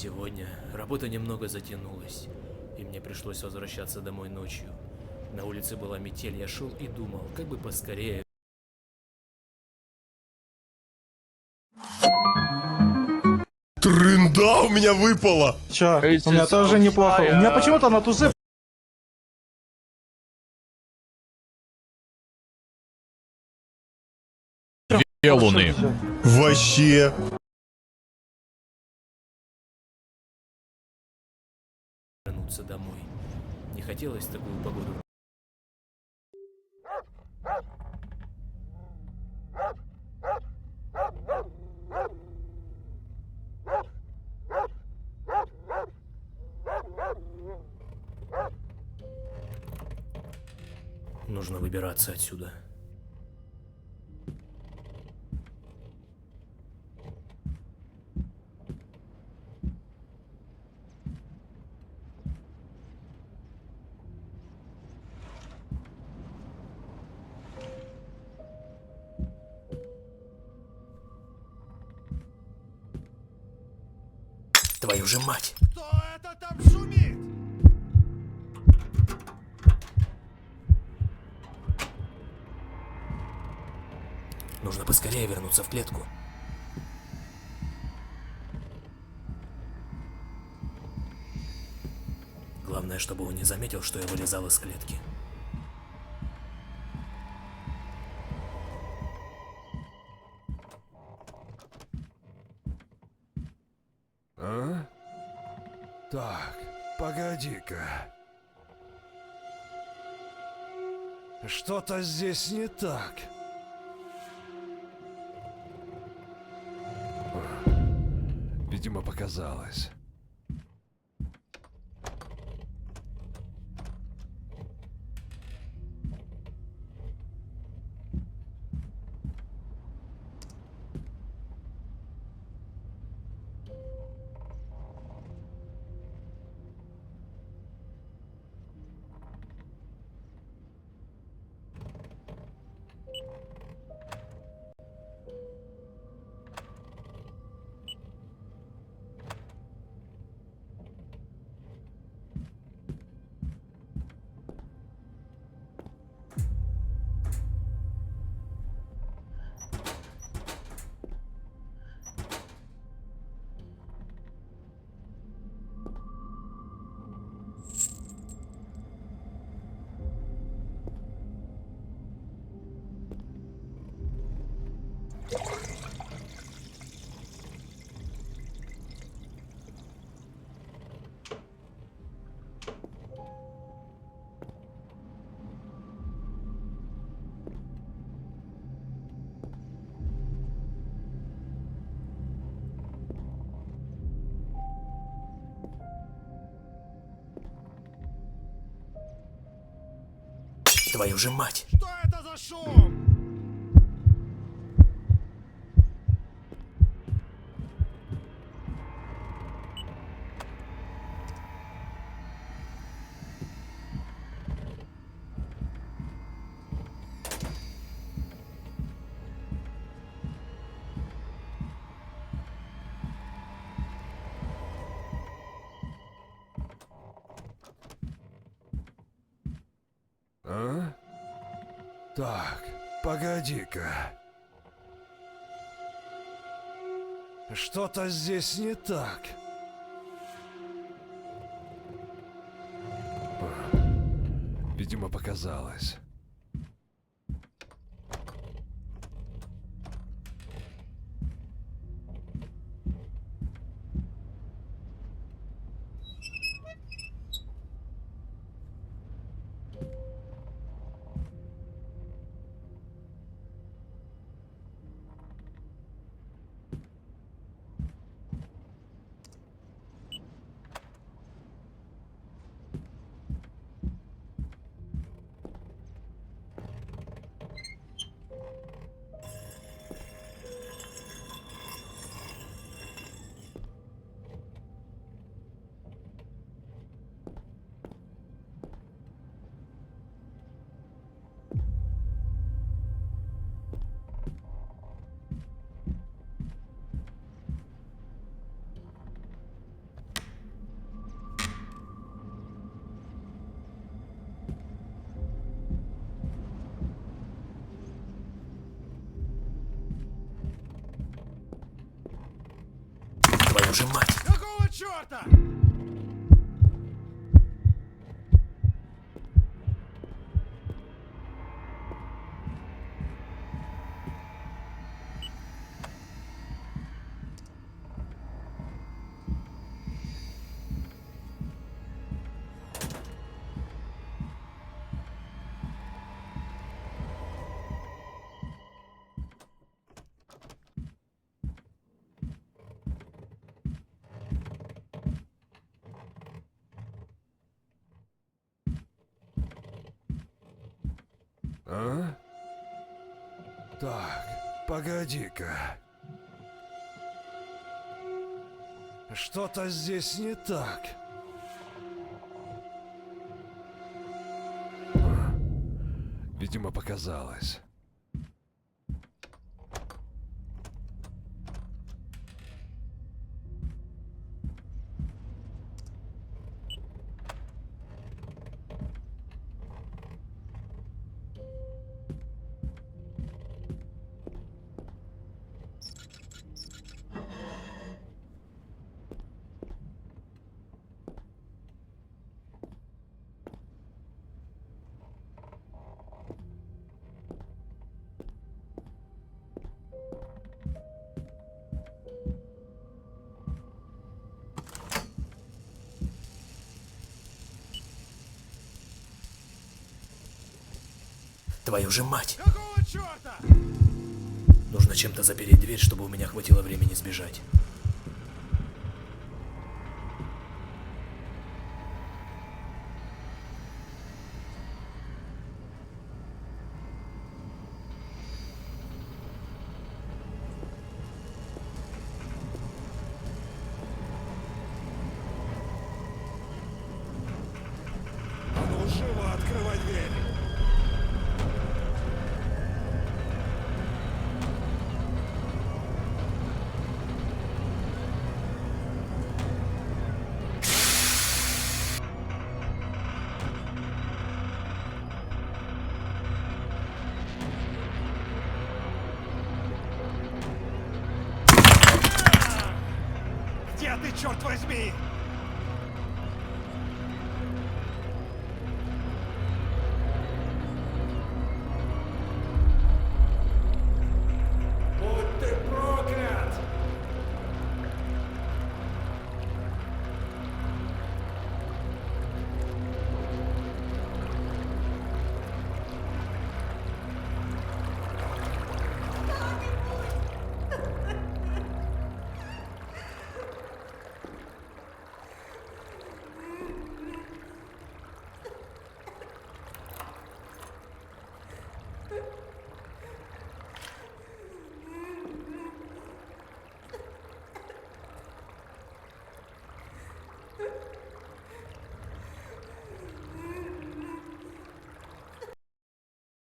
Сегодня работа немного затянулась, и мне пришлось возвращаться домой ночью. На улице была метель, я шел и думал, как бы поскорее. Трында у меня выпала! Чё? У меня тоже неплохо. У меня почему-то на тузе Луны. Вообще. Вернуться домой. Не хотелось в такую погоду. Нужно выбираться отсюда. Твою же мать! Кто это там шумит? Нужно поскорее вернуться в клетку. Главное, чтобы он не заметил, что я вылезал из клетки. А? Так, погоди-ка. Что-то здесь не так. Видимо, показалось. Твою же мать! Что это за шум? А? Так, погоди-ка. Что-то здесь не так. Видимо, показалось. Твою же мать! Какого черта? А? Так, погоди-ка. Что-то здесь не так. Видимо, показалось. Твою же мать! Какого черта? Нужно чем-то запереть дверь, чтобы у меня хватило времени сбежать. А ну, живо открывай дверь. Где ты, черт возьми?